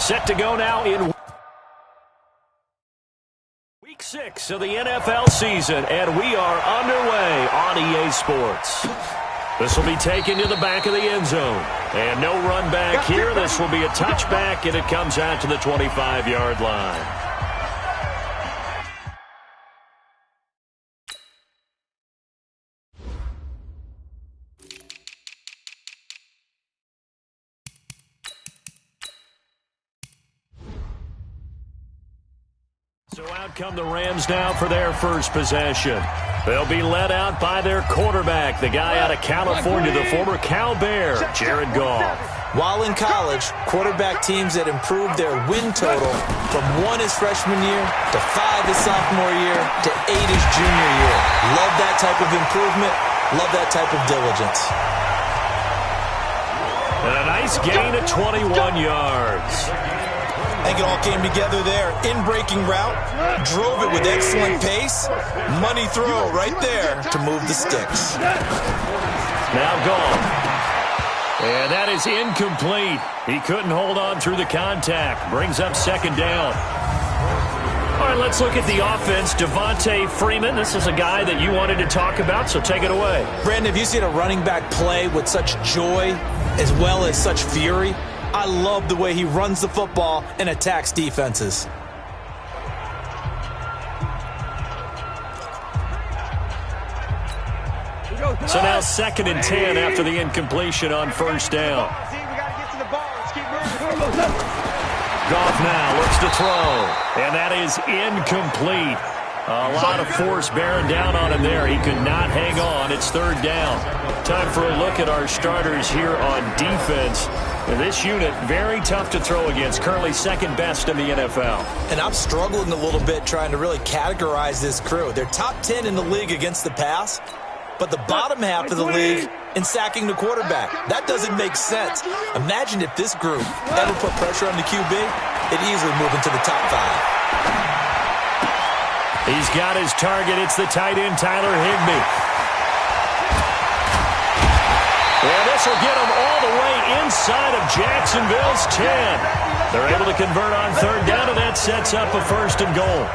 Set to go now in Week 6 of the NFL season, and we are underway on EA Sports. This will be taken to the back of the end zone. And no run back here. This will be a touchback, and it comes out to the 25-yard line. So out come the Rams now for their first possession. They'll be led out by their quarterback, the guy out of California, the former Cal Bear, Jared Goff. While in college, quarterback teams that improved their win total from 1 his freshman year to 5 his sophomore year to 8 his junior year. Love that type of improvement. Love that type of diligence. And a nice gain of 21 yards. I think it all came together there. In-breaking route, drove it with excellent pace. Money throw right there to move the sticks. Now gone. And that is incomplete. He couldn't hold on through the contact. Brings up second down. All right, let's look at the offense. Devontae Freeman, this is a guy that you wanted to talk about, so take it away. Brandon, have you seen a running back play with such joy as well as such fury? I love the way he runs the football and attacks defenses. So now 2nd and 10 after the incompletion on first down. Goff now looks to throw, and that is incomplete. A lot of force bearing down on him there. He could not hang on. It's 3rd down. Time for a look at our starters here on defense. This unit, very tough to throw against, currently 2nd best in the NFL. And I'm struggling a little bit trying to really categorize this crew. They're top 10 in the league against the pass, but the bottom half of the league in sacking the quarterback. That doesn't make sense. Imagine if this group ever put pressure on the QB, it'd easily move into the top 5. He's got his target. It's the tight end, Tyler Higbee. And this will get him all the way inside of Jacksonville's 10. They're able to convert on 3rd down, and that sets up a 1st and goal.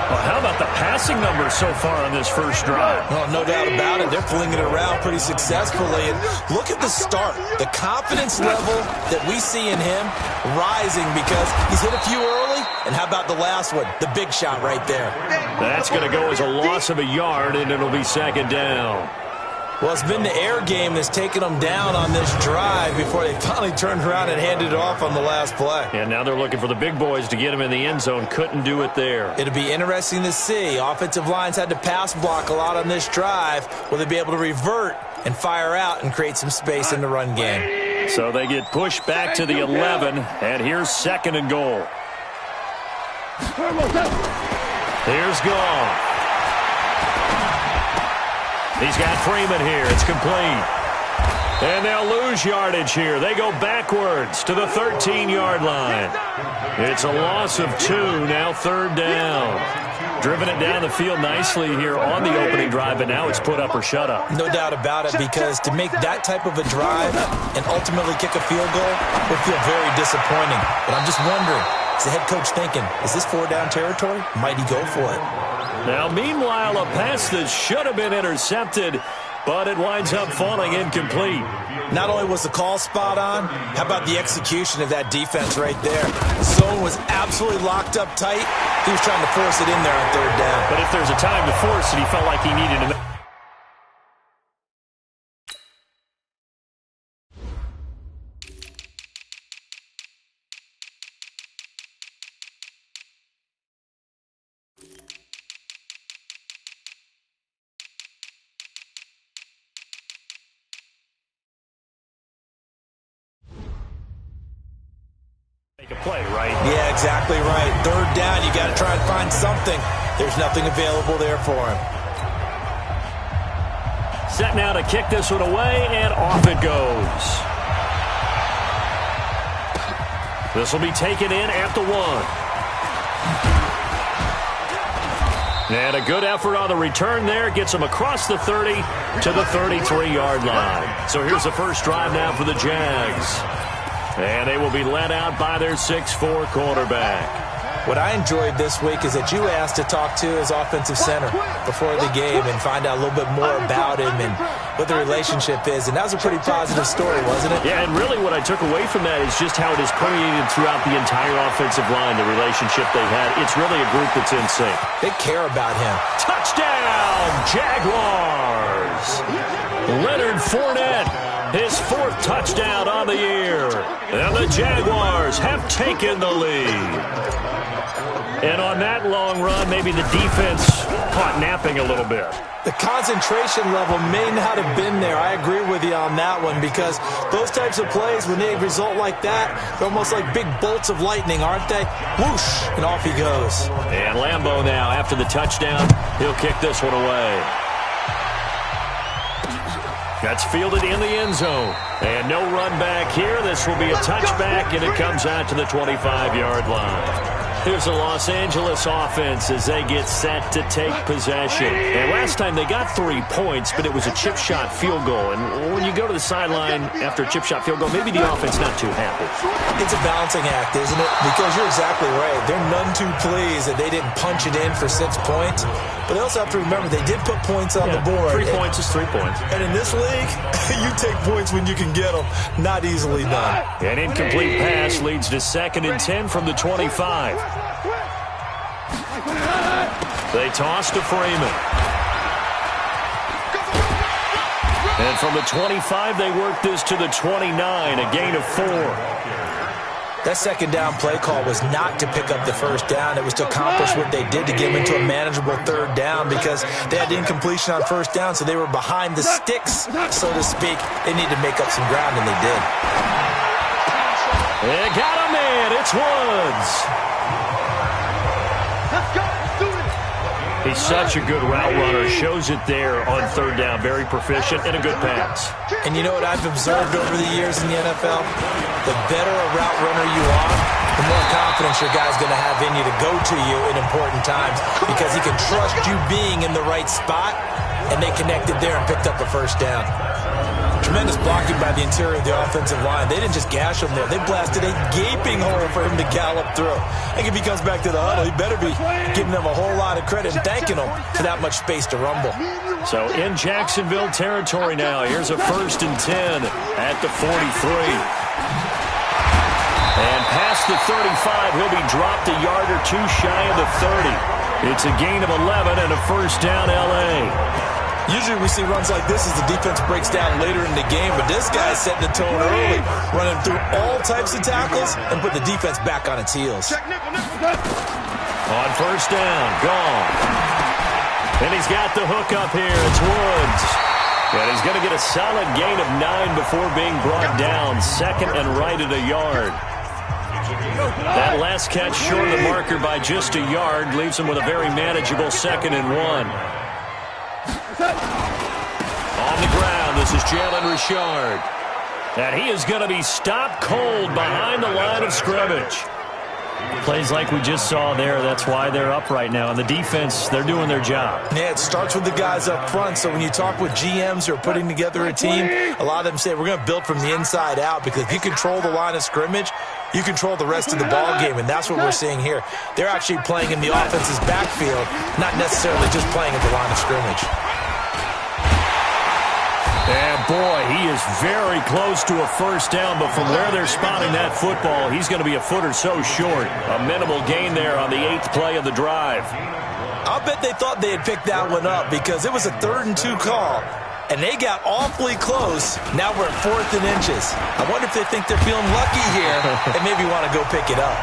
Well, how about the passing numbers so far on this first drive? Well, no doubt about it. They're flinging it around pretty successfully. And look at the start. The confidence level that we see in him rising because he's hit a few early. And how about the last one? The big shot right there. That's going to go as a loss of a yard, and it'll be 2nd down. Well, it's been the air game that's taken them down on this drive before they finally turned around and handed it off on the last play. And now they're looking for the big boys to get him in the end zone. Couldn't do it there. It'll be interesting to see. Offensive lines had to pass block a lot on this drive. Will they be able to revert and fire out and create some space in the run game? So they get pushed back to the 11, and here's 2nd and goal. Here's Goff. He's got Freeman here. It's complete. And they'll lose yardage here. They go backwards to the 13-yard line. It's a loss of 2, now 3rd down. Driven it down the field nicely here on the opening drive, but now it's put up or shut up. No doubt about it, because to make that type of a drive and ultimately kick a field goal would feel very disappointing. But I'm just wondering, is the head coach thinking, is this 4-down territory? Might he go for it? Now, meanwhile, a pass that should have been intercepted, but it winds up falling incomplete. Not only was the call spot on, how about the execution of that defense right there? Zone was absolutely locked up tight. He was trying to force it in there on 3rd down. But if there's a time to force it, he felt like he needed to. Make a play, right? Yeah, exactly right. 3rd down, you got to try and find something. There's nothing available there for him. Set now to kick this one away, and off it goes. This will be taken in at the 1. And a good effort on the return there. Gets him across the 30 to the 33-yard line. So here's the first drive now for the Jags. And they will be led out by their 6'4" quarterback. What I enjoyed this week is that you asked to talk to his offensive center before the game and find out a little bit more about him and what the relationship is. And that was a pretty positive story, wasn't it? Yeah, and really what I took away from that is just how it is permeated throughout the entire offensive line, the relationship they've had. It's really a group that's in sync. They care about him. Touchdown, Jaguars! Leonard Fournette, his 4th touchdown on the year. And the Jaguars have taken the lead. And on that long run, maybe the defense caught napping a little bit. The concentration level may not have been there. I agree with you on that one because those types of plays, when they result like that, they're almost like big bolts of lightning, aren't they? Whoosh, and off he goes. And Lambeau now, after the touchdown, he'll kick this one away. That's fielded in the end zone. And no run back here. This will be a touchback, and it comes out to the 25-yard line. Here's the Los Angeles offense as they get set to take possession. And last time they got 3 points, but it was a chip shot field goal. And when you go to the sideline after a chip shot field goal, maybe the offense not too happy. It's a balancing act, isn't it? Because you're exactly right. They're none too pleased that they didn't punch it in for 6 points. But they also have to remember they did put points on the board. 3 points is 3 points. And in this league, you take points when you can get them. Not easily done. An incomplete pass leads to 2nd and 10 from the 25. They toss to Freeman. And from the 25, they work this to the 29, a gain of 4. That second down play call was not to pick up the first down. It was to accomplish what they did to get them into a manageable 3rd down because they had incompletion on 1st down, so they were behind the sticks, so to speak. They needed to make up some ground, and they did. They got a man. It's Woods. He's such a good route runner. Shows it there on 3rd down. Very proficient and a good pass. And you know what I've observed over the years in the NFL? The better a route runner you are, the more confidence your guy's going to have in you to go to you in important times because he can trust you being in the right spot, and they connected there and picked up a 1st down. Tremendous blocking by the interior of the offensive line. They didn't just gash him there. They blasted a gaping hole for him to gallop through. I think if he comes back to the huddle, he better be giving them a whole lot of credit and thanking them for that much space to rumble. So in Jacksonville territory now. Here's a 1st and 10 at the 43. And past the 35, he'll be dropped a yard or 2 shy of the 30. It's a gain of 11 and a 1st down L.A. Usually we see runs like this as the defense breaks down later in the game, but this guy's setting the tone early, running through all types of tackles and put the defense back on its heels. On 1st down, gone. And he's got the hook up here. It's Woods. And he's going to get a solid gain of 9 before being brought down. 2nd and right at a yard. That last catch short of the marker by just a yard leaves him with a very manageable 2nd and 1. On the ground, this is Jalen Richard. And he is going to be stopped cold behind the line of scrimmage. Plays like we just saw there, that's why they're up right now. And the defense, they're doing their job. Yeah, it starts with the guys up front. So when you talk with GMs who are putting together a team, a lot of them say we're going to build from the inside out because if you control the line of scrimmage, you control the rest of the ball game, and that's what we're seeing here. They're actually playing in the offense's backfield, not necessarily just playing at the line of scrimmage. And boy, he is very close to a 1st down, but from where they're spotting that football, he's going to be a foot or so short. A minimal gain there on the 8th play of the drive. I'll bet they thought they had picked that one up because it was a 3rd and 2 call, and they got awfully close. Now we're at 4th and inches. I wonder if they think they're feeling lucky here and maybe want to go pick it up.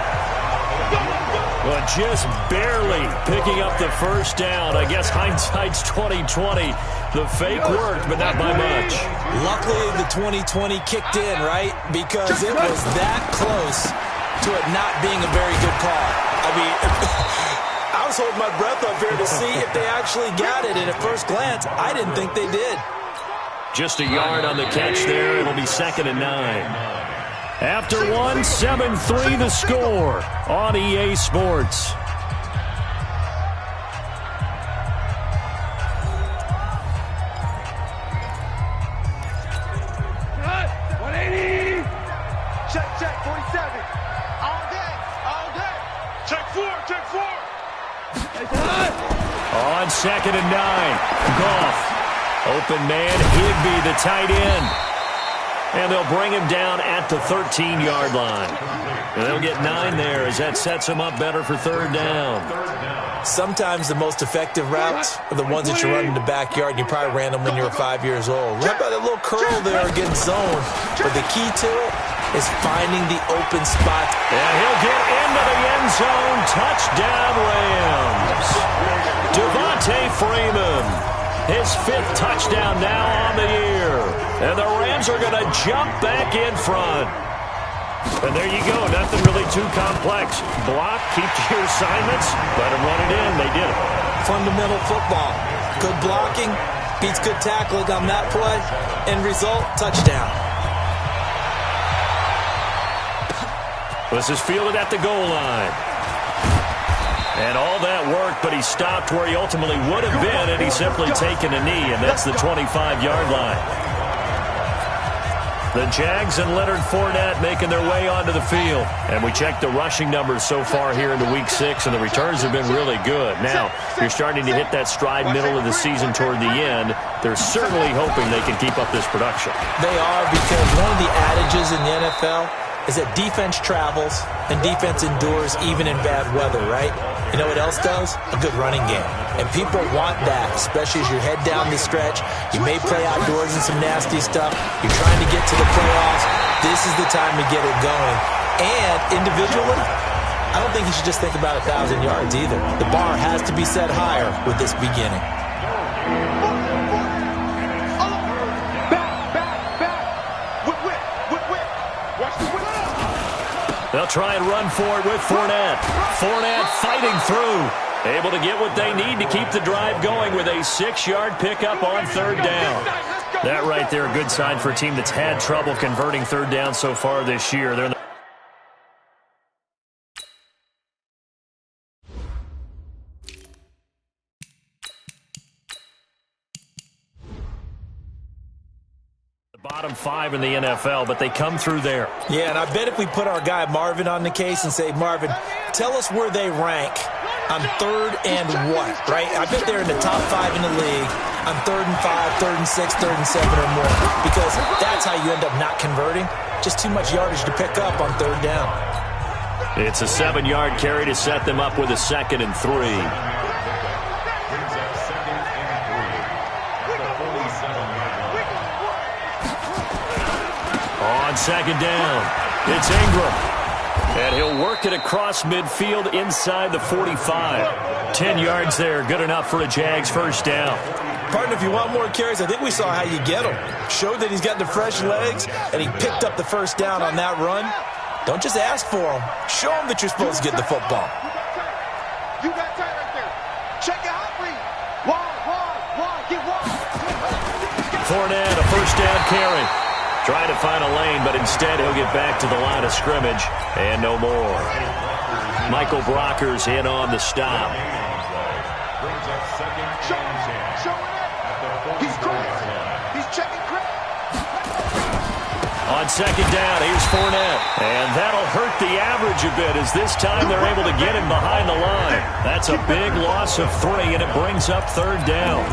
Well, just barely picking up the 1st down. I guess hindsight's 20/20. The fake worked, but not by much. Luckily, the 20/20 kicked in, right? Because it was that close to it not being a very good call. I mean, I was holding my breath up here to see if they actually got it. And at first glance, I didn't think they did. Just a yard on the catch there. It'll be 2nd and 9. After 1, 7-3 the score on EA Sports. Check. On 2nd and 9, Goff. Open man, Higby, the tight end. And they'll bring him down at the 13-yard line. And they'll get 9 there as that sets him up better for 3rd down. Sometimes the most effective routes are the ones that you run in the backyard, and you probably ran them when you were 5 years old. How about a little curl there against zone? But the key to it is finding the open spot. And he'll get into the end zone. Touchdown, Rams. Devontae Freeman. His 5th touchdown now on the year. And the Rams are going to jump back in front. And there you go. Nothing really too complex. Block, keep to your assignments, let them run it in. They did it. Fundamental football. Good blocking beats good tackling on that play. End result, touchdown. This is fielded at the goal line. And all that worked, but he stopped where he ultimately would have been, and he's simply taken a knee, and that's the 25-yard line. The Jags and Leonard Fournette making their way onto the field. And we checked the rushing numbers so far here into Week 6, and the returns have been really good. Now, you're starting to hit that stride middle of the season toward the end. They're certainly hoping they can keep up this production. They are, because one of the adages in the NFL is that defense travels and defense endures even in bad weather, right? You know what else does? A good running game. And people want that, especially as you head down the stretch. You may play outdoors in some nasty stuff. You're trying to get to the playoffs. This is the time to get it going. And individually, I don't think you should just think about 1,000 yards either. The bar has to be set higher with this beginning. They'll try and run for it with Fournette. Fournette fighting through. Able to get what they need to keep the drive going with a 6-yard pickup on 3rd down. That right there, a good sign for a team that's had trouble converting 3rd down so far this year. They're in bottom 5 in the NFL, but they come through there. Yeah, and I bet if we put our guy Marvin on the case and say, Marvin, tell us where they rank on 3rd and what, right? I bet they're in the top 5 in the league on 3rd and 5, 3rd and 6, 3rd and 7 or more, because that's how you end up not converting. Just too much yardage to pick up on 3rd down. It's a 7-yard carry to set them up with a 2nd and 3. On 2nd down, it's Ingram. And he'll work it across midfield inside the 45. 10 yards there, good enough for a Jags 1st down. Partner, if you want more carries, I think we saw how you get them. Showed that he's got the fresh legs, and he picked up the 1st down on that run. Don't just ask for them. Show them that you're supposed to get the football. You got time right there. Check it out, read. Wide, get wide. Fournette, a 1st down carry. Trying to find a lane, but instead he'll get back to the line of scrimmage, and no more. Michael Brocker's in on the stop. He's checking credit. On 2nd down, here's Fournette. And that'll hurt the average a bit, as this time they're able to get him behind the line. That's a big loss of 3, and it brings up 3rd down.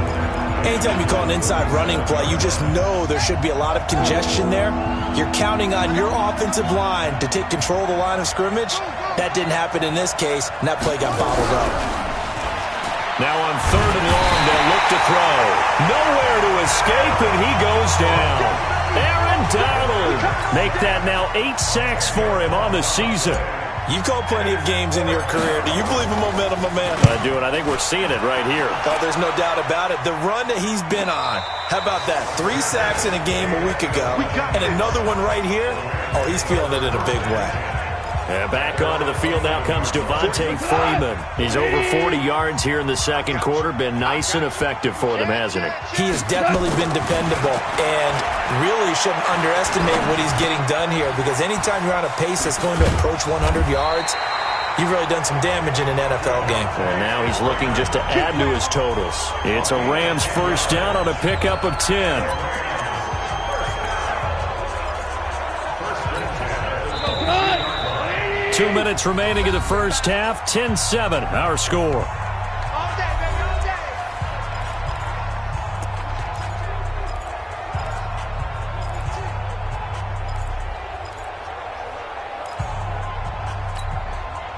Anytime you call an inside running play, you just know there should be a lot of congestion there. You're counting on your offensive line to take control of the line of scrimmage. That didn't happen in this case, and that play got bottled up. Now on 3rd and long, they'll look to throw. Nowhere to escape, and he goes down. Aaron Donald. Make that now 8 sacks for him on the season. You've called plenty of games in your career. Do you believe in momentum, my man? I do, and I think we're seeing it right here. Oh, there's no doubt about it. The run that he's been on. How about that? 3 sacks in a game a week ago, and another one right here. Oh, he's feeling it in a big way. And back onto the field now comes Devontae Freeman. He's over 40 yards here in the 2nd quarter. Been nice and effective for them, hasn't he? He has definitely been dependable, and really shouldn't underestimate what he's getting done here, because anytime you're on a pace that's going to approach 100 yards, you've really done some damage in an NFL game. And now he's looking just to add to his totals. It's a Rams 1st down on a pickup of 10. 2 minutes remaining in the first half. 10-7, our score.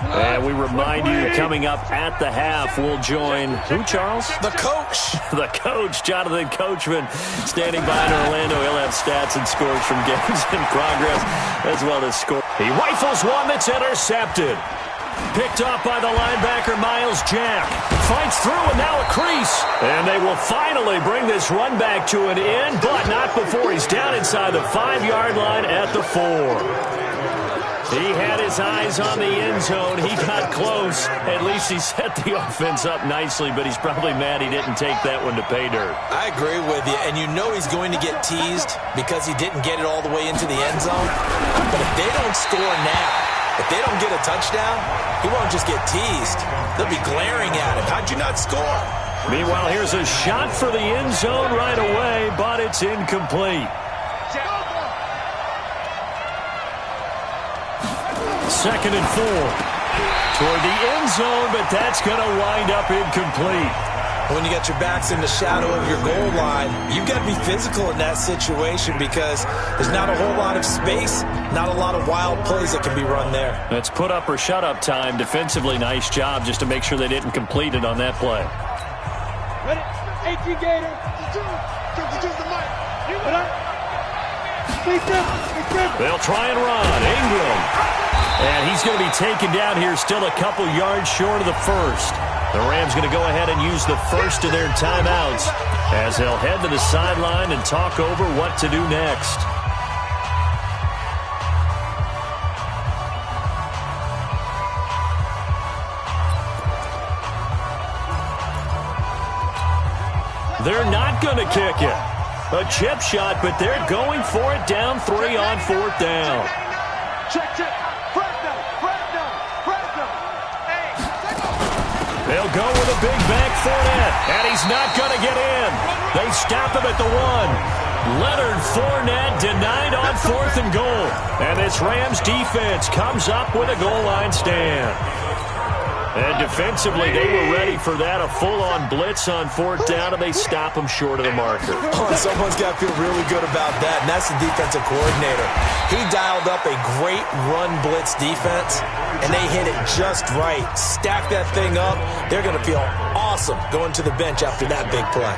And we remind you, coming up at the half, we'll join who, Charles? The coach. The coach, Jonathan Coachman, standing behind Orlando. He'll have stats and scores from games in progress, as well as score. He rifles one that's intercepted. Picked off by the linebacker, Miles Jack. Fights through, and now a crease. And they will finally bring this run back to an end, but not before he's down inside the 5-yard line at the 4. He had his eyes on the end zone. He got close. At least he set the offense up nicely, but he's probably mad he didn't take that one to pay dirt. I agree with you, and you know he's going to get teased because he didn't get it all the way into the end zone. But if they don't score now, if they don't get a touchdown, he won't just get teased. They'll be glaring at him. How'd you not score? Meanwhile, here's a shot for the end zone right away, but it's incomplete. Second and 4 toward the end zone, but that's going to wind up incomplete. When you got your backs in the shadow of your goal line, you've got to be physical in that situation because there's not a whole lot of space, not a lot of wild plays that can be run there. That's put up or shut up time. Defensively, nice job just to make sure they didn't complete it on that play. Ready? 18 Gator. Just the mic. They'll try and run. Ingram. And he's going to be taken down here, still a couple yards short of the first. The Rams going to go ahead and use the first of their timeouts as they'll head to the sideline and talk over what to do next. They're not going to kick it. A chip shot, but they're going for it down 3 on 4th down. Check. They'll go with a big back Fournette, and he's not going to get in. They stop him at the 1. Leonard Fournette denied on 4th and goal. And this Rams defense comes up with a goal line stand. And defensively, they were ready for that, a full-on blitz on 4th down, and they stop him short of the marker. Oh, someone's got to feel really good about that, and that's the defensive coordinator. He dialed up a great run blitz defense, and they hit it just right. Stack that thing up. They're going to feel awesome going to the bench after that big play.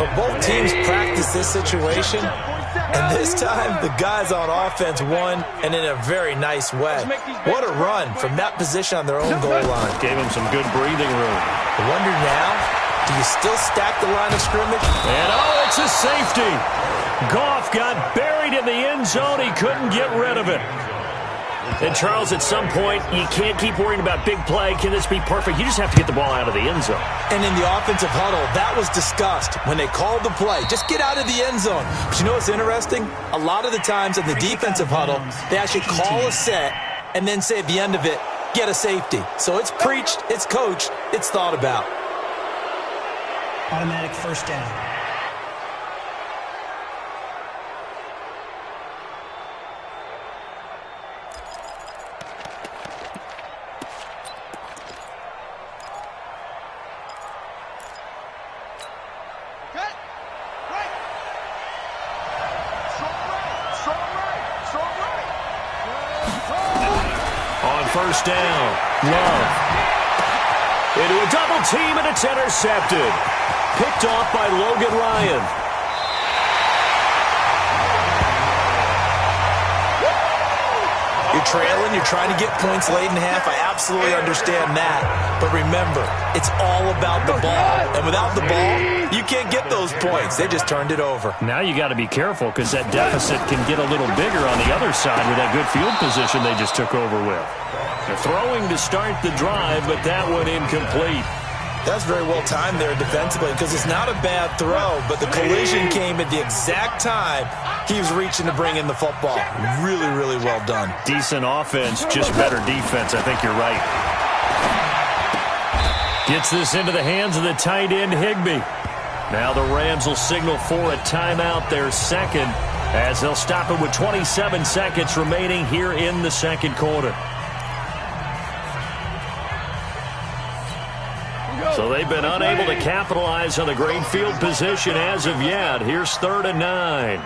But both teams practice this situation, and this time the guys on offense won, and in a very nice way. What a run from that position on their own goal line. Gave him some good breathing room. I wonder now, do you still stack the line of scrimmage? And oh, it's a safety. Goff got buried in the end zone. He couldn't get rid of it. And, Charles, at some point, you can't keep worrying about big play. Can this be perfect? You just have to get the ball out of the end zone. And in the offensive huddle, that was discussed when they called the play. Just get out of the end zone. But you know what's interesting? A lot of the times in the defensive huddle, they actually call a set and then say at the end of it, get a safety. So it's preached, it's coached, it's thought about. Automatic first down. First down. Love. Into a double team, and it's intercepted. Picked off by Logan Ryan. You're trailing, you're trying to get points late in half. I absolutely understand that. But remember, it's all about the ball. And without the ball, you can't get those points. They just turned it over. Now you got to be careful because that deficit can get a little bigger on the other side with that good field position they just took over with. They're throwing to start the drive, but that one incomplete. That's very well timed there defensively because it's not a bad throw, but the collision came at the exact time he was reaching to bring in the football. Really, really well done. Decent offense, just better defense. I think you're right. Gets this into the hands of the tight end, Higbee. Now the Rams will signal for a timeout, their second. as they'll stop it with 27 seconds remaining here in the second quarter. So they've been unable to capitalize on a great field position as of yet. Here's 3rd and 9.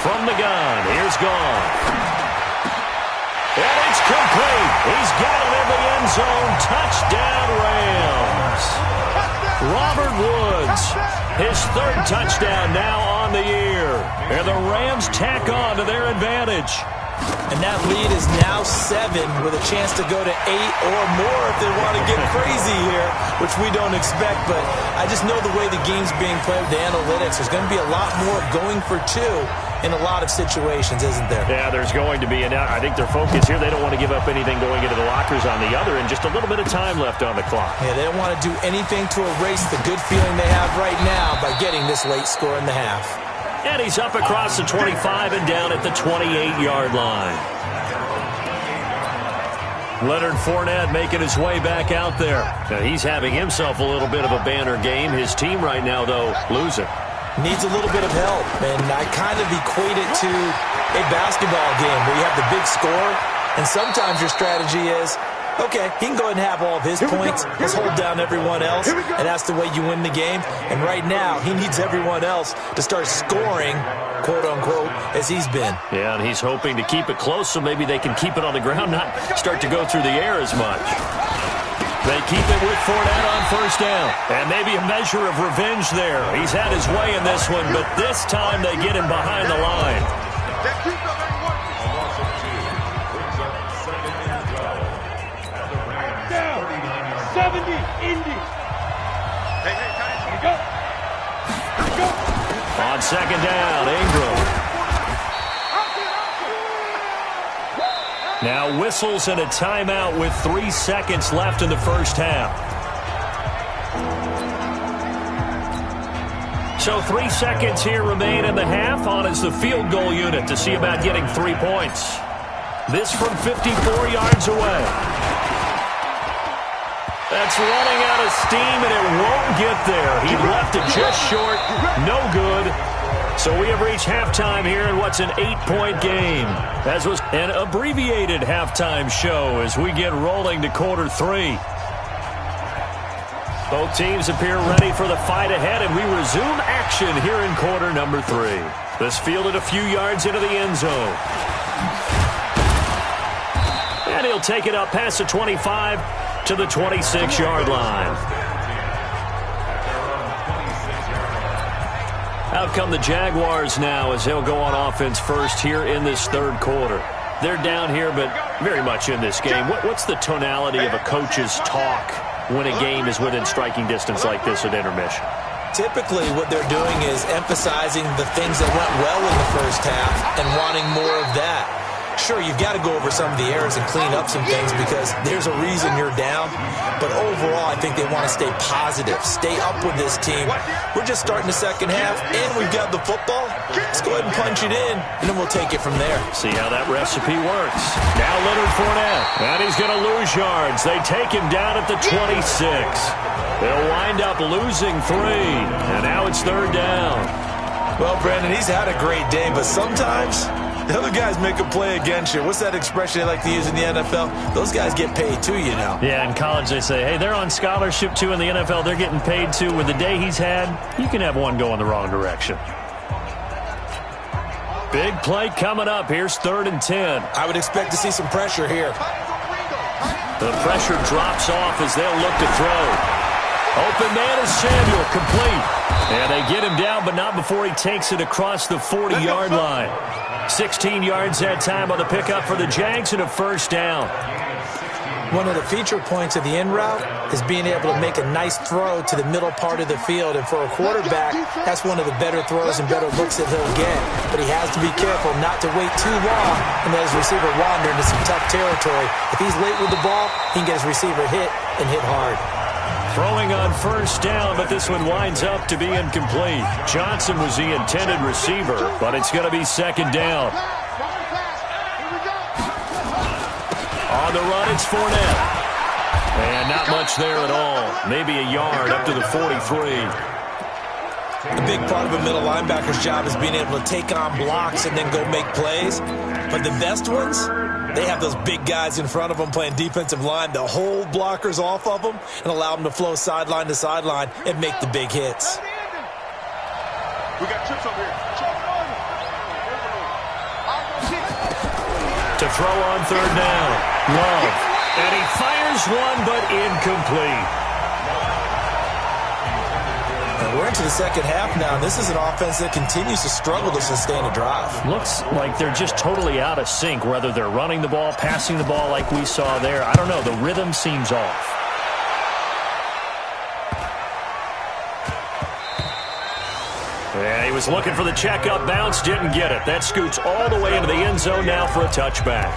From the gun, here's Gone. And it's complete. He's got it in the end zone. Touchdown, Rams. Robert Woods, his 3rd touchdown now on the year. And the Rams tack on to their advantage. And that lead is now 7 with a chance to go to 8 or more if they want to get crazy here, which we don't expect. But I just know the way the game's being played with the analytics, there's going to be a lot more going for 2 in a lot of situations, isn't there? Yeah, there's going to be. And I think their focus here, they don't want to give up anything going into the lockers on the other, and just a little bit of time left on the clock. Yeah, they don't want to do anything to erase the good feeling they have right now by getting this late score in the half. And he's up across the 25 and down at the 28-yard line. Leonard Fournette making his way back out there. Now, he's having himself a little bit of a banner game. His team right now, though, losing. Needs a little bit of help, and I kind of equate it to a basketball game where you have the big score, and sometimes your strategy is, okay, he can go ahead and have all of his points. Let's hold down everyone else, and that's the way you win the game. And right now, he needs everyone else to start scoring, quote-unquote, as he's been. Yeah, and he's hoping to keep it close so maybe they can keep it on the ground, not start to go through the air as much. They keep it with Fournette on 1st down. And maybe a measure of revenge there. He's had his way in this one, but this time they get him behind the line. On 2nd down, Ingram. Now whistles and a timeout with 3 seconds left in the first half. So 3 seconds here remain in the half. On is the field goal unit to see about getting 3 points. This from 54 yards away. That's running out of steam, and it won't get there. He left it just short. No good. So we have reached halftime here in what's an 8-point game. As was an abbreviated halftime show as we get rolling to quarter 3. Both teams appear ready for the fight ahead, and we resume action here in quarter number 3. This fielded a few yards into the end zone. And he'll take it up past the 25 to the 26-yard line. Out come the Jaguars now as they'll go on offense first here in this 3rd quarter. They're down here, but very much in this game. What's the tonality of a coach's talk when a game is within striking distance like this at intermission? Typically, what they're doing is emphasizing the things that went well in the first half and wanting more of that. Sure, you've got to go over some of the errors and clean up some things because there's a reason you're down. But overall, I think they want to stay positive, stay up with this team. We're just starting the second half, and we've got the football. Let's go ahead and punch it in, and then we'll take it from there. See how that recipe works. Now Leonard Fournette, and he's going to lose yards. They take him down at the 26. They'll wind up losing 3, and now it's 3rd down. Well, Brandon, he's had a great day, but sometimes the other guys make a play against you. What's that expression they like to use in the NFL? Those guys get paid too, you know. Yeah, in college they say, hey, they're on scholarship too. In the NFL, they're getting paid too. With the day he's had, you can have one go in the wrong direction. Big play coming up. Here's 3rd and 10. I would expect to see some pressure here. The pressure drops off as they'll look to throw. Open man is Samuel, complete. And they get him down, but not before he takes it across the 40-yard line. 16 yards that time on the pickup for the Jags and a 1st down. One of the feature points of the in route is being able to make a nice throw to the middle part of the field. And for a quarterback, that's one of the better throws and better looks that he'll get. But he has to be careful not to wait too long and let his receiver wander into some tough territory. If he's late with the ball, he can get his receiver hit and hit hard. Throwing on 1st down, but this one winds up to be incomplete. Johnson was the intended receiver, but it's going to be 2nd down. On the run, it's Fournette. And not much there at all. Maybe a yard up to the 43. A big part of a middle linebacker's job is being able to take on blocks and then go make plays. But the best ones, they have those big guys in front of them playing defensive line to hold blockers off of them and allow them to flow sideline to sideline and make the big hits. We got trips over here. To throw on third down. Love. And he fires one, but incomplete. And we're into the second half now. This is an offense that continues to struggle to sustain a drive. Looks like they're just totally out of sync, whether they're running the ball, passing the ball like we saw there. I don't know. The rhythm seems off. Yeah, he was looking for the checkup bounce, didn't get it. That scoots all the way into the end zone now for a touchback.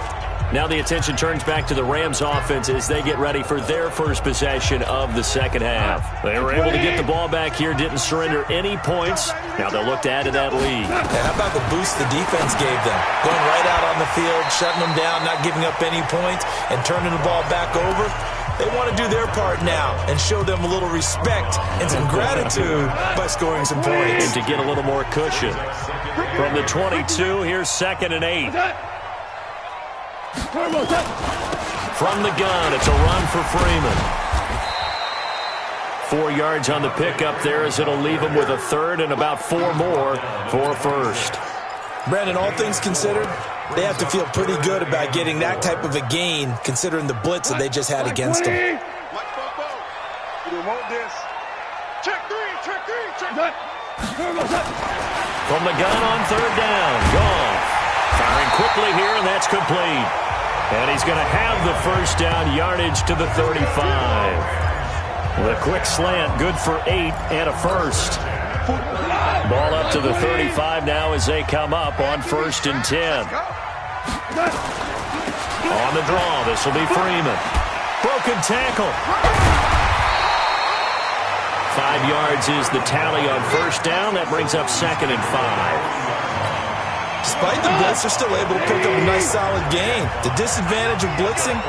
Now the attention turns back to the Rams offense as they get ready for their first possession of the second half. They were able to get the ball back here, didn't surrender any points. Now they'll look to add to that lead. Yeah, how about the boost the defense gave them? Going right out on the field, shutting them down, not giving up any points, and turning the ball back over. They want to do their part now and show them a little respect and some gratitude by scoring some points. And to get a little more cushion. From the 22, here's 2nd and 8. From the gun, it's a run for Freeman. 4 yards on the pickup there as it'll leave him with a third and about 4 more for first. Brandon, all things considered, they have to feel pretty good about getting that type of a gain considering the blitz that they just had against them. You want this. Check three, check three, check that. From the gun on third down, Goff. Firing quickly here, and that's complete. And he's going to have the first down yardage to the 35. The quick slant, good for 8 and a first. Ball up to the 35 now as they come up on 1st and 10. On the draw, this will be Freeman. Broken tackle. 5 yards is the tally on first down. That brings up 2nd and 5. Despite the blitz, they're still able to pick up a nice solid gain. The disadvantage of blitzing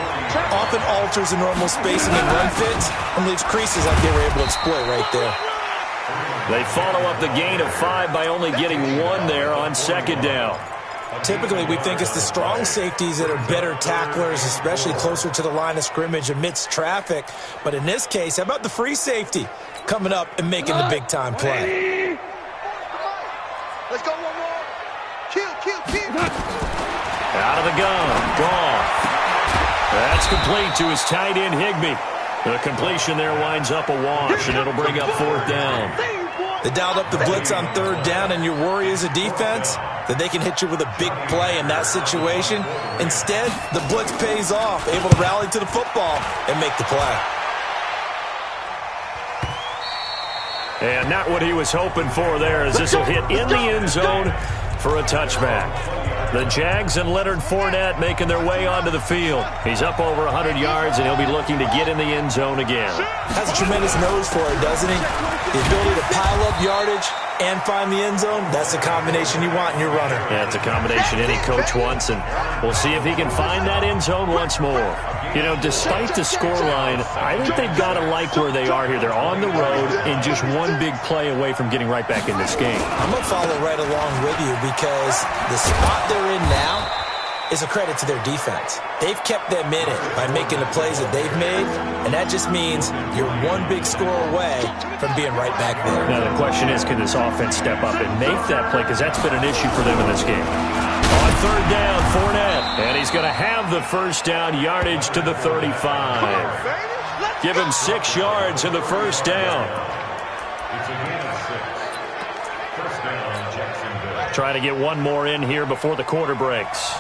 often alters the normal spacing and run fits and leaves creases like they were able to exploit right there. They follow up the gain of 5 by only getting 1 there on 2nd down. Typically, we think it's the strong safeties that are better tacklers, especially closer to the line of scrimmage amidst traffic. But in this case, how about the free safety coming up and making the big-time play? Let's go one more. Kill. Out of the gun, Goff. That's complete to his tight end, Higbee. The completion there winds up a wash, and it'll bring up 4th down. They dialed up the blitz on 3rd down, and your worry as a defense that they can hit you with a big play in that situation. Instead, the blitz pays off, able to rally to the football and make the play. And not what he was hoping for there, as this will hit in the end zone for a touchback. The Jags and Leonard Fournette making their way onto the field. He's up over 100 yards, and he'll be looking to get in the end zone again. Has a tremendous nose for it, doesn't he? The ability to pile up yardage and find the end zone, that's the combination you want in your runner. Yeah, it's a combination any coach wants, and we'll see if he can find that end zone once more. You know, despite the scoreline, I think they've got to like where they are here. They're on the road and just one big play away from getting right back in this game. I'm going to follow right along with you because the spot they're in now is a credit to their defense. They've kept them in it by making the plays that they've made, and that just means you're one big score away from being right back there. Now, the question is, can this offense step up and make that play? Because that's been an issue for them in this game. On 3rd down, Fournette, and he's going to have the first down yardage to the 35. Give him 6 yards in the first down. Trying to get one more in here before the quarter breaks.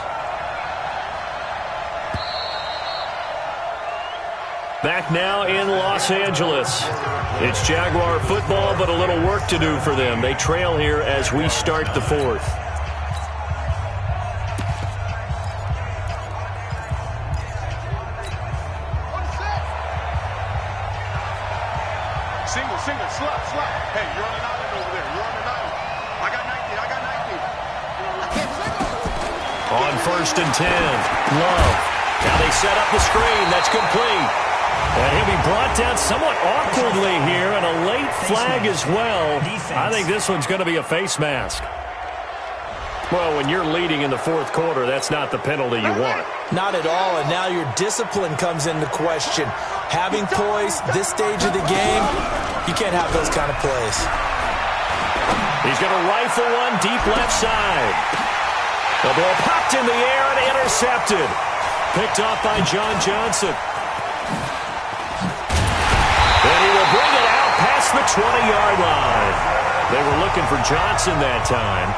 Back now in Los Angeles. It's Jaguar football, but a little work to do for them. They trail here as we start the 4th. Single, slot. Hey, you're on an island over there. You're on an island. I got 19. On 1st and 10, Love. Now they set up the screen. That's complete. And he'll be brought down somewhat awkwardly here, and a late flag as well. I think this one's going to be a face mask. Well, when you're leading in the fourth quarter, that's not the penalty you want. Not at all, and now your discipline comes into question. Having poise this stage of the game, you can't have those kind of plays. He's going to rifle one deep left side. The ball popped in the air and intercepted. Picked off by John Johnson. And he will bring it out past the 20-yard line. They were looking for Johnson that time.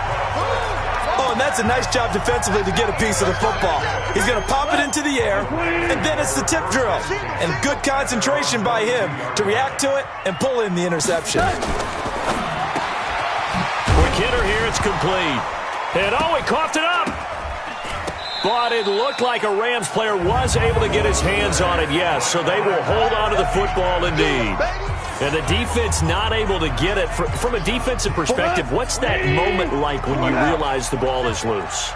Oh, and that's a nice job defensively to get a piece of the football. He's going to pop it into the air, and then it's the tip drill. And good concentration by him to react to it and pull in the interception. Quick hitter here, it's complete. And oh, he coughed it up. But it looked like a Rams player was able to get his hands on it, yes. So they will hold on to the football indeed. And the defense not able to get it. From a defensive perspective, what's that moment like when you realize the ball is loose?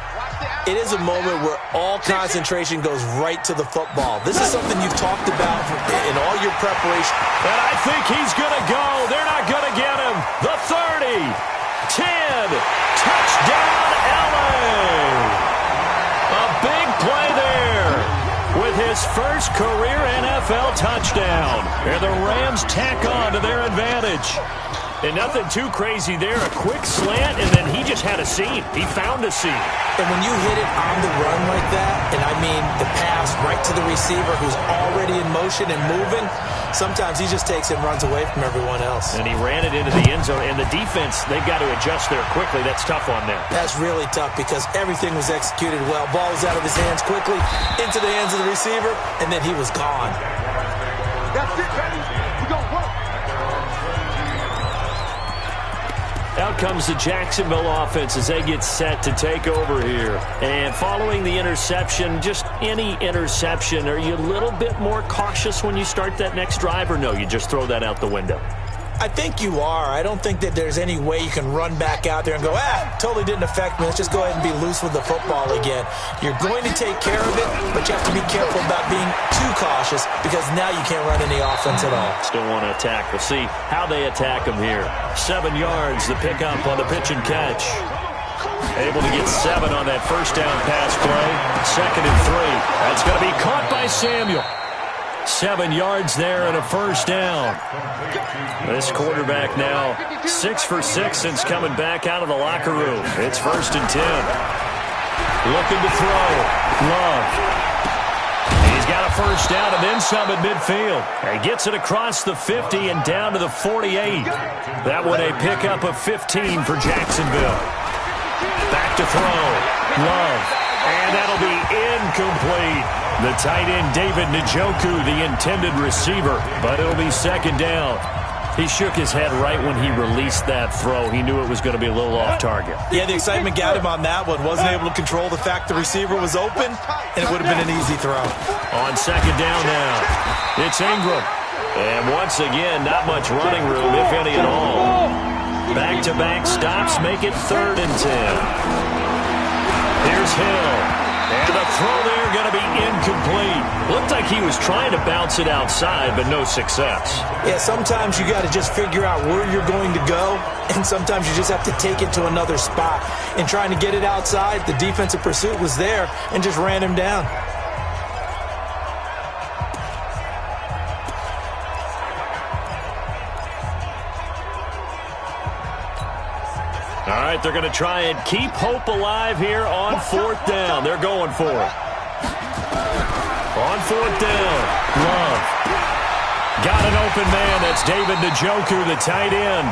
It is a moment where all concentration goes right to the football. This is something you've talked about in all your preparation. And I think he's going to go. They're not going to get him. The 30, 10, touchdown LA. A big play there with his first career NFL touchdown. And the Rams tack on to their advantage. And nothing too crazy there. A quick slant, and then he just had a seam. He found a seam. And when you hit it on the run like that, and I mean the pass right to the receiver who's already in motion and moving, sometimes he just takes it and runs away from everyone else. And he ran it into the end zone. And the defense, they've got to adjust there quickly. That's tough on them. That's really tough because everything was executed well. Ball was out of his hands quickly, into the hands of the receiver, and then he was gone. That's it, baby. We're going to work. Out comes the Jacksonville offense as they get set to take over here. And following the interception, just any interception, are you a little bit more cautious when you start that next drive, or no, you just throw that out the window? I think you are. I don't think that there's any way you can run back out there and go, totally didn't affect me. Let's just go ahead and be loose with the football again. You're going to take care of it, but you have to be careful about being too cautious because now you can't run any offense at all. Still want to attack. We'll see how they attack him here. 7 yards, the pickup on the pitch and catch. Able to get 7 on that first down pass play. 2nd and 3. That's going to be caught by Samuel. 7 yards there and a first down. This quarterback now 6 for 6 since coming back out of the locker room. It's 1st and 10. Looking to throw. Love. He's got a first down and then some at midfield. He gets it across the 50 and down to the 48. That one a pickup of 15 for Jacksonville. Back to throw. Love. And that'll be incomplete. The tight end, David Njoku, the intended receiver, but it'll be 2nd down. He shook his head right when he released that throw. He knew it was going to be a little off target. Yeah, the excitement got him on that one. Wasn't able to control the fact the receiver was open, and it would have been an easy throw. On 2nd down now, it's Ingram. And once again, not much running room, if any at all. Back-to-back stops make it 3rd and 10. Here's Hill. And the throw there going to be incomplete. Looked like he was trying to bounce it outside, but no success. Yeah, sometimes you got to just figure out where you're going to go, and sometimes you just have to take it to another spot. In trying to get it outside, the defensive pursuit was there and just ran him down. All right, they're going to try and keep hope alive here on 4th down. They're going for it. On 4th down, Love. Got an open man. That's David Njoku, the tight end.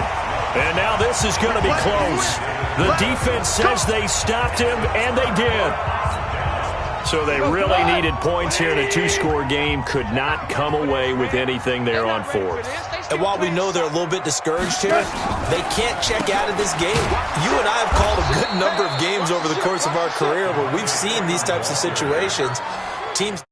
And now this is going to be close. The defense says they stopped him, and they did. So they really needed points here in a 2-score game. Could not come away with anything there on 4th. And while we know they're a little bit discouraged here, they can't check out of this game. You and I have called a good number of games over the course of our career where we've seen these types of situations. Teams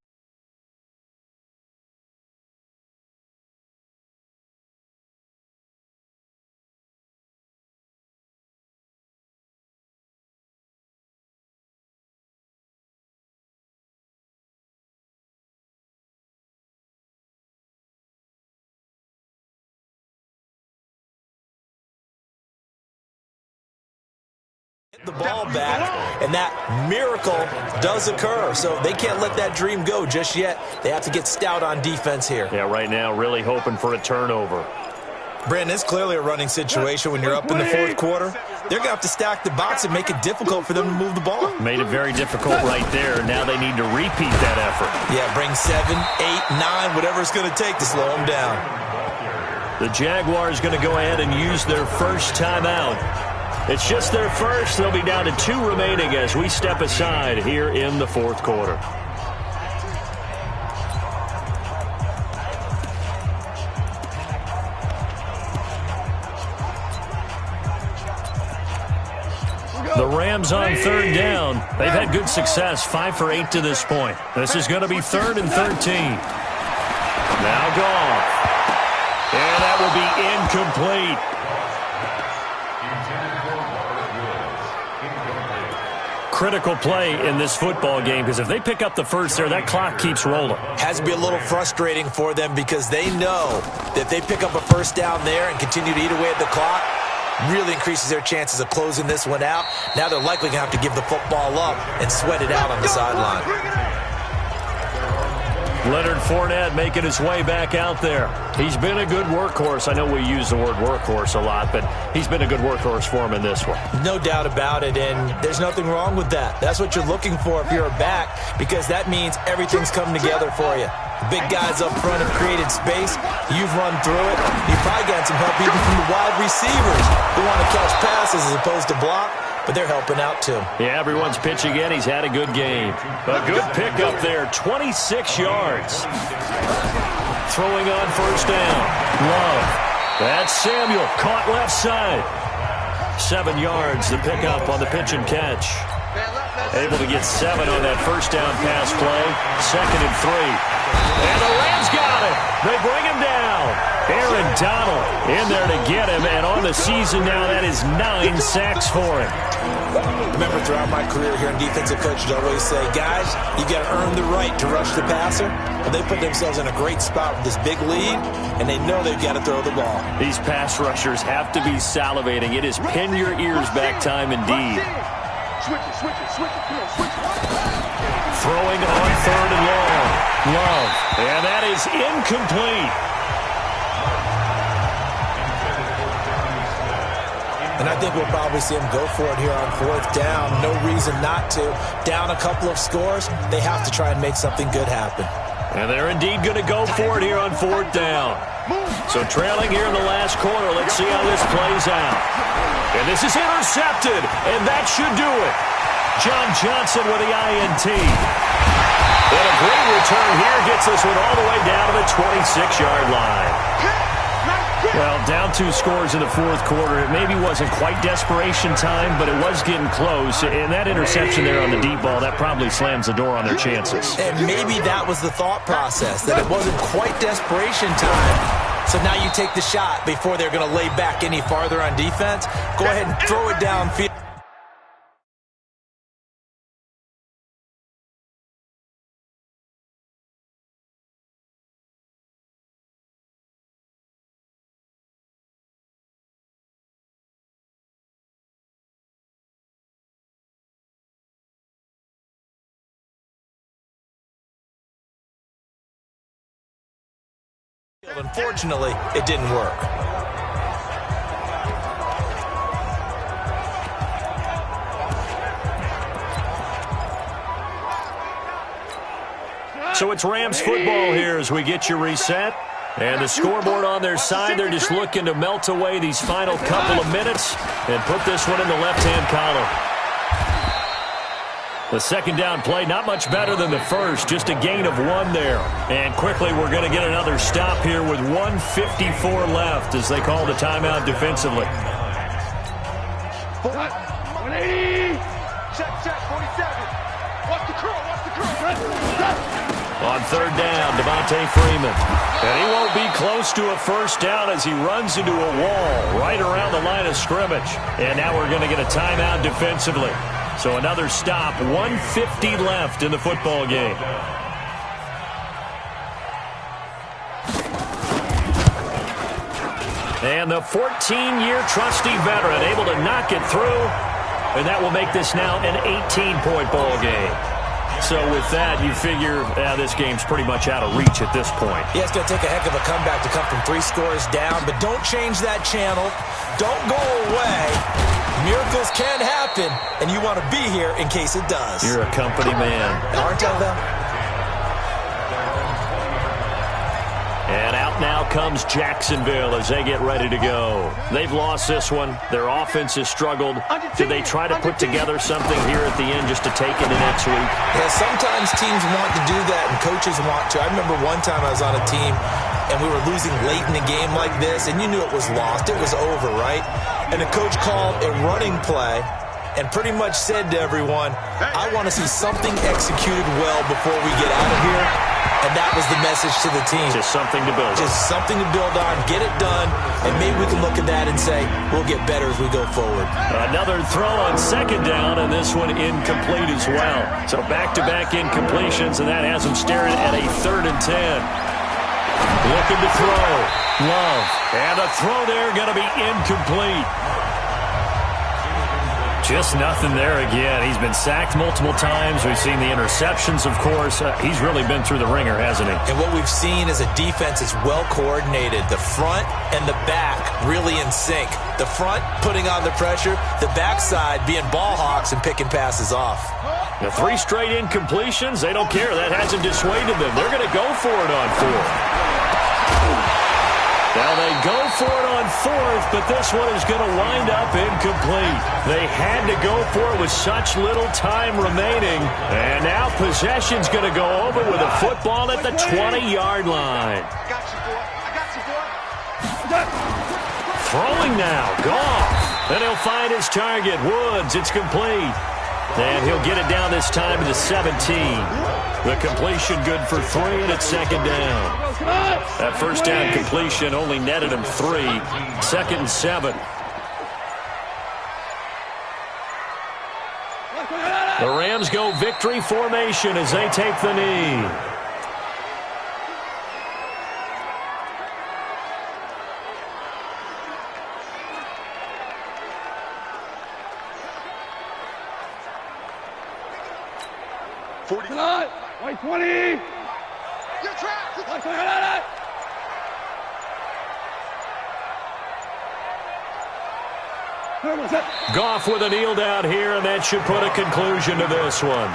the ball back, and that miracle does occur. So they can't let that dream go just yet. They have to get stout on defense here. Yeah, right now really hoping for a turnover. Brandon, it's clearly a running situation when you're up in the fourth quarter. They're going to have to stack the box and make it difficult for them to move the ball. Made it very difficult right there. Now they need to repeat that effort. Yeah, bring 7, 8, 9, whatever it's going to take to slow them down. The Jaguars going to go ahead and use their first timeout. It's just their first. They'll be down to 2 remaining as we step aside here in the fourth quarter. The Rams on third down. They've had good success, 5 for 8 to this point. This is going to be 3rd and 13. Now Goff. And that will be incomplete. Critical play in this football game, because if they pick up the first there, that clock keeps rolling. Has to be a little frustrating for them because they know that if they pick up a first down there and continue to eat away at the clock, really increases their chances of closing this one out. Now they're likely going to have to give the football up and sweat it out on the sideline. Leonard Fournette making his way back out there. He's been a good workhorse. I know we use the word workhorse a lot, but he's been a good workhorse for him in this one. No doubt about it, and there's nothing wrong with that. That's what you're looking for if you're a back, because that means everything's coming together for you. Big guys up front have created space. You've run through it. You've probably gotten some help even from the wide receivers who want to catch passes as opposed to block, but they're helping out too. Yeah, everyone's pitching in. He's had a good game. A good pickup there, 26 yards. Throwing on first down. Love. That's Samuel, caught left side. 7 yards, the pickup on the pitch and catch. Able to get 7 on that first down pass play. 2nd and 3. And the Rams got it. They bring him down. Aaron Donald in there to get him. And on the season now, that is 9 sacks for him. Remember, throughout my career here in defensive coaches, I always say, guys, you got to earn the right to rush the passer. Well, they put themselves in a great spot with this big lead, and they know they've got to throw the ball. These pass rushers have to be salivating. It is pin your ears back time indeed. Switch it. Come on, switch it. Throwing on 3rd and long. Love. And that is incomplete. And I think we'll probably see them go for it here on 4th down. No reason not to. Down a couple of scores, they have to try and make something good happen. And they're indeed going to go for it here on 4th down. So trailing here in the last quarter. Let's see how this plays out. And this is intercepted, and that should do it. John Johnson with the INT. And a great return here gets this one all the way down to the 26-yard line. Well, down 2 scores in the fourth quarter. It maybe wasn't quite desperation time, but it was getting close. And that interception there on the deep ball, that probably slams the door on their chances. And maybe that was the thought process, that it wasn't quite desperation time. So now you take the shot before they're going to lay back any farther on defense. Go ahead and throw it downfield. Unfortunately, it didn't work. So it's Rams football here as we get you reset. And the scoreboard on their side, they're just looking to melt away these final couple of minutes and put this one in the left-hand column. The second down play, not much better than the first, just a gain of 1 there. And quickly, we're going to get another stop here with 1:54 left as they call the timeout defensively. 180. Check, 47. Watch the curl. On third down, Devontae Freeman. And he won't be close to a first down as he runs into a wall right around the line of scrimmage. And now we're going to get a timeout defensively. So another stop, 1:50 left in the football game. And the 14-year trusty veteran able to knock it through. and that will make this now an 18-point ball game. So with that, you figure this game's pretty much out of reach at this point. Yeah, it's going to take a heck of a comeback to come from 3 scores down, but don't change that channel. Don't go away. Miracles can happen, and you want to be here in case it does. You're a company man. Aren't you, though? And out now comes Jacksonville as they get ready to go. They've lost this one. Their offense has struggled. Do they try to put together something here at the end just to take into next week? Yeah, sometimes teams want to do that and coaches want to. I remember one time I was on a team and we were losing late in the game like this, and you knew it was lost. It was over, right? And the coach called a running play and pretty much said to everyone, I want to see something executed well before we get out of here. And that was the message to the team. Just something to build on. Just something to build on, get it done, and maybe we can look at that and say, we'll get better as we go forward. Another throw on second down, and this one incomplete as well. So back-to-back incompletions, and that has them staring at a 3rd and 10. Looking to throw. Love. And a throw there going to be incomplete. Just nothing there again. He's been sacked multiple times. We've seen the interceptions, of course. He's really been through the ringer, hasn't he? And what we've seen is a defense is well coordinated. The front and the back really in sync. The front putting on the pressure, the backside being ball hawks and picking passes off. Now 3 straight incompletions, they don't care. That hasn't dissuaded them. They're going to go for it on 4th. Now they go for it on 4th, but this one is going to wind up incomplete. They had to go for it with such little time remaining. And now possession's going to go over with a football at the 20-yard line. I got you, boy. Throwing now, Goff. Then he'll find his target, Woods. It's complete. And he'll get it down this time to the 17. The completion good for 3, and it's 2nd down. That first down completion only netted him 3. 2nd and 7. The Rams go victory formation as they take the knee. White 20. You're trapped. Goff with a kneel down here, and that should put a conclusion to this one.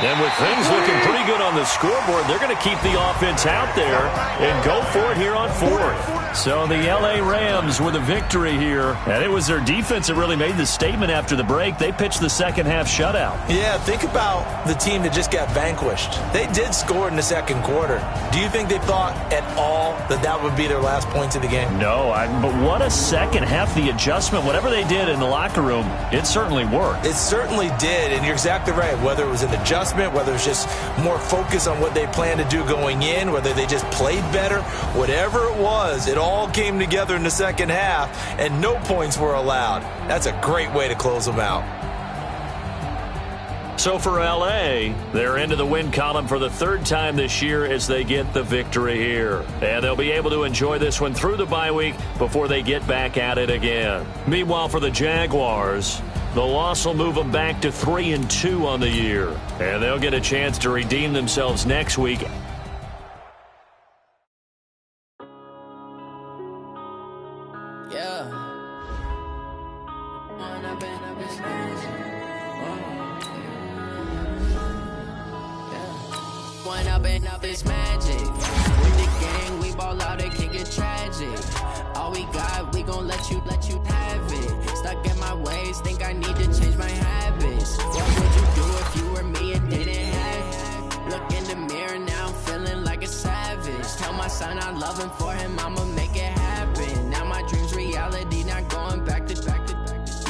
And with things looking pretty good on the scoreboard, they're going to keep the offense out there and go for it here on 4th. So the L.A. Rams with a victory here. And it was their defense that really made the statement after the break. They pitched the second-half shutout. Yeah, think about the team that just got vanquished. They did score in the 2nd quarter. Do you think they thought at all that that would be their last points of the game? No, but what a second half. The adjustment, whatever they did in the locker room, it certainly worked. It certainly did, and you're exactly right. Whether it was an adjustment, whether it was just more focus on what they planned to do going in, whether they just played better, whatever it was, it all came together in the second half, and no points were allowed. That's a great way to close them out. So for L.A., they're into the win column for the 3rd time this year as they get the victory here. And they'll be able to enjoy this one through the bye week before they get back at it again. Meanwhile, for the Jaguars, the loss will move them back to 3-2 on the year. And they'll get a chance to redeem themselves next week. Up is magic. With the gang, we ball out, it can get tragic. All we got, we gon' let you have it. Stuck in my ways, think I need to change my habits. What would you do if you were me and didn't have it? Look in the mirror, now I'm feeling like a savage. Tell my son I love him, for him I'ma make it happen. Now my dream's reality, not going back to.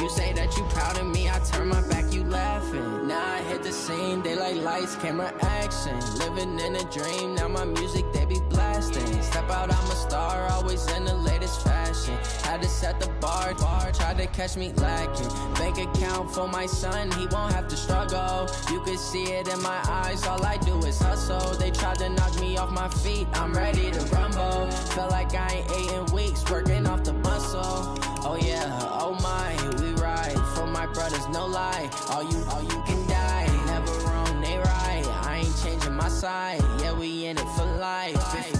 You say that you proud of me, I turn my back, you laughing. Now I hit the scene, daylight lights, camera action. Living in a dream, now my music, they be blasting. Step out, I'm a star, always in the latest fashion. Had to set the bar, tried to catch me lacking. Bank account for my son, he won't have to struggle. You can see it in my eyes, all I do is hustle. They tried to knock me off my feet, I'm ready to rumble. Felt like I ain't ate in weeks, working off the muscle. Oh yeah, oh my, we ride for my brothers, no lie. All you can die, never wrong, they right. I ain't changing my side, yeah, we in it for life.